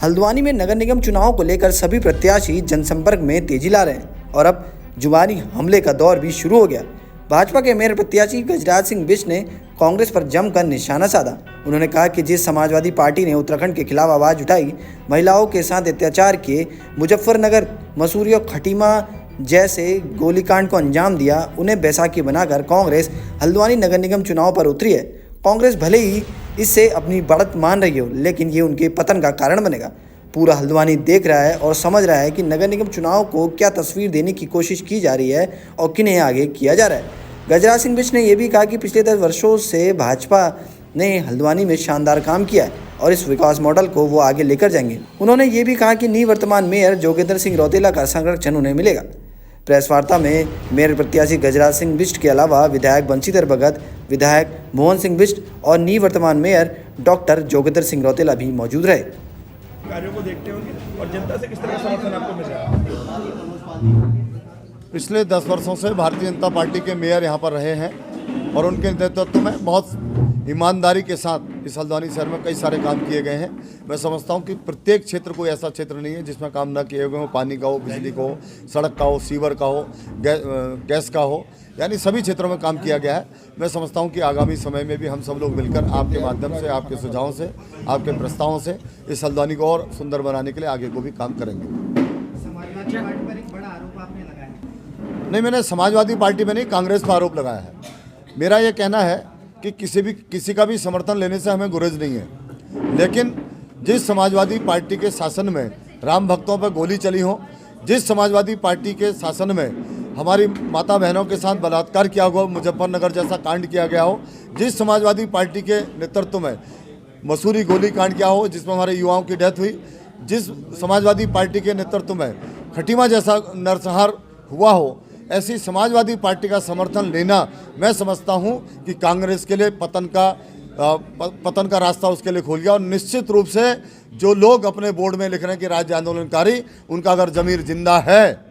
हल्द्वानी में नगर निगम चुनाव को लेकर सभी प्रत्याशी जनसंपर्क में तेजी ला रहे हैं और अब जुबानी हमले का दौर भी शुरू हो गया। भाजपा के मेयर प्रत्याशी गजराज सिंह बिष्ट ने कांग्रेस पर जमकर निशाना साधा। उन्होंने कहा कि जिस समाजवादी पार्टी ने उत्तराखंड के खिलाफ आवाज़ उठाई, महिलाओं के साथ अत्याचार किए, मुजफ्फरनगर, मसूरी और खटीमा जैसे गोलीकांड को अंजाम दिया, उन्हें बैसाखी बनाकर कांग्रेस हल्द्वानी नगर निगम चुनाव पर उतरी है। कांग्रेस भले ही इससे अपनी बढ़त मान रही हो, लेकिन ये उनके पतन का कारण बनेगा। पूरा हल्द्वानी देख रहा है और समझ रहा है कि नगर निगम चुनाव को क्या तस्वीर देने की कोशिश की जा रही है और किन्हें आगे किया जा रहा है। गजराज सिंह बिष्ट ने यह भी कहा कि पिछले 10 वर्षों से भाजपा ने हल्द्वानी में शानदार काम किया है और इस विकास मॉडल को वो आगे लेकर जाएंगे। उन्होंने ये भी कहा कि निवर्तमान मेयर जोगेंद्र सिंह रौतेला का संरक्षण उन्हें मिलेगा। प्रेस वार्ता में मेयर प्रत्याशी गजराज सिंह बिष्ट के अलावा विधायक बंशीधर भगत, विधायक मोहन सिंह बिष्ट और निवर्तमान मेयर डॉक्टर जोगेंद्र सिंह रौतेला भी मौजूद रहे। कार्यों को देखते होंगे और जनता से किस तरह का समर्थन आपको मिल रहा है? पिछले 10 वर्षों से भारतीय जनता पार्टी के मेयर यहाँ पर रहे हैं और उनके नेतृत्व में बहुत ईमानदारी के साथ इस हल्द्वानी शहर में कई सारे काम किए गए हैं। मैं समझता हूँ कि प्रत्येक क्षेत्र कोई ऐसा क्षेत्र नहीं है जिसमें काम ना किए गए हो। पानी का हो, बिजली का हो, सड़क का हो, सीवर का हो, गैस का हो, यानी सभी क्षेत्रों में काम किया गया है। मैं समझता हूँ कि आगामी समय में भी हम सब लोग मिलकर आपके माध्यम से, आपके सुझावों से, आपके प्रस्तावों से इस हल्द्वानी को और सुंदर बनाने के लिए आगे को भी काम करेंगे। नहीं, मैंने समाजवादी पार्टी में नहीं, कांग्रेस पर आरोप लगाया है। मेरा ये कहना है कि किसी का भी समर्थन लेने से हमें गुरेज नहीं है, लेकिन जिस समाजवादी पार्टी के शासन में राम भक्तों पर गोली चली हो, जिस समाजवादी पार्टी के शासन में हमारी माता बहनों के साथ बलात्कार किया हुआ, मुजफ्फरनगर जैसा कांड किया गया हो, जिस समाजवादी पार्टी के नेतृत्व में मसूरी गोली कांड किया हो जिसमें हमारे युवाओं की डेथ हुई, जिस समाजवादी पार्टी के नेतृत्व में खटीमा जैसा नरसंहार हुआ हो, ऐसी समाजवादी पार्टी का समर्थन लेना मैं समझता हूं कि कांग्रेस के लिए पतन का रास्ता उसके लिए खोल गया। और निश्चित रूप से जो लोग अपने बोर्ड में लिख रहे हैं कि राज्य आंदोलनकारी, उनका अगर जमीर जिंदा है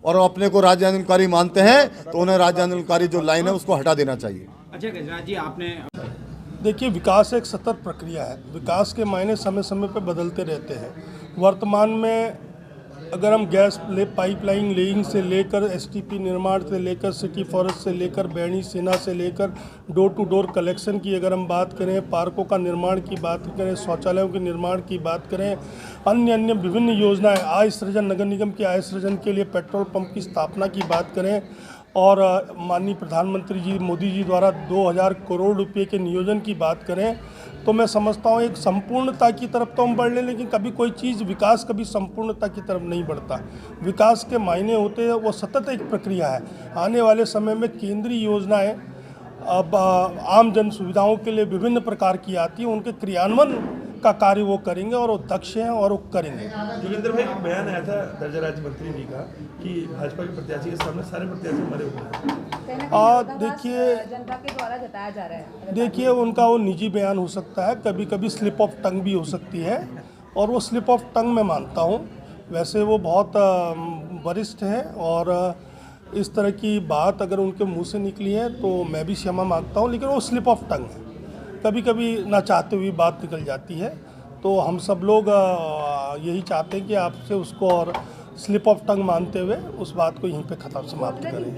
और अपने को राज्य आंदोलनकारी मानते हैं तो उन्हें राज्य आंदोलनकारी जो लाइन है उसको हटा देना चाहिए। अच्छा गजराज जी, आपने देखिए, विकास एक सतत प्रक्रिया है। विकास के मायने समय समय पर बदलते रहते हैं। वर्तमान में अगर हम गैस पाइपलाइन लेइंग से लेकर एसटीपी निर्माण से लेकर सिटी फॉरेस्ट से लेकर बैणी सेना से लेकर डोर टू डोर कलेक्शन की अगर हम बात करें, पार्कों का निर्माण की बात करें, शौचालयों के निर्माण की बात करें, अन्य विभिन्न योजनाएं, आय सृजन, नगर निगम की आय सृजन के लिए पेट्रोल पंप की स्थापना की बात करें और माननीय प्रधानमंत्री जी मोदी जी द्वारा 2000 करोड़ रुपए के नियोजन की बात करें, तो मैं समझता हूँ एक संपूर्णता की तरफ तो हम बढ़ लें, लेकिन कभी कोई चीज़ विकास कभी संपूर्णता की तरफ नहीं बढ़ता। विकास के मायने होते हैं वो सतत एक प्रक्रिया है। आने वाले समय में केंद्रीय योजनाएं अब आम जन सुविधाओं के लिए विभिन्न प्रकार की आती हैं, उनके क्रियान्वयन का कार्य वो करेंगे और वो दक्ष हैं और वो करेंगे। जोगेंद्र भाई, एक बयान आया था दर्जा राज्य मंत्री जी का कि भाजपा के प्रत्याशी के सामने सारे प्रत्याशी मरे हुए हैं। देखिए, जनता के द्वारा जताया जा रहा है। देखिए, उनका वो निजी बयान हो सकता है, कभी कभी स्लिप ऑफ टंग भी हो सकती है और वो स्लिप ऑफ टंग मैं मानता हूँ। वैसे वो बहुत वरिष्ठ हैं और इस तरह की बात अगर उनके मुंह से निकली है तो मैं भी क्षमा मांगता हूँ, लेकिन वो स्लिप ऑफ टंग है। कभी कभी ना चाहते हुए बात निकल जाती है, तो हम सब लोग यही चाहते हैं कि आपसे उसको और स्लिप ऑफ टंग मानते हुए उस बात को यहीं पे खत्म समाप्त करें।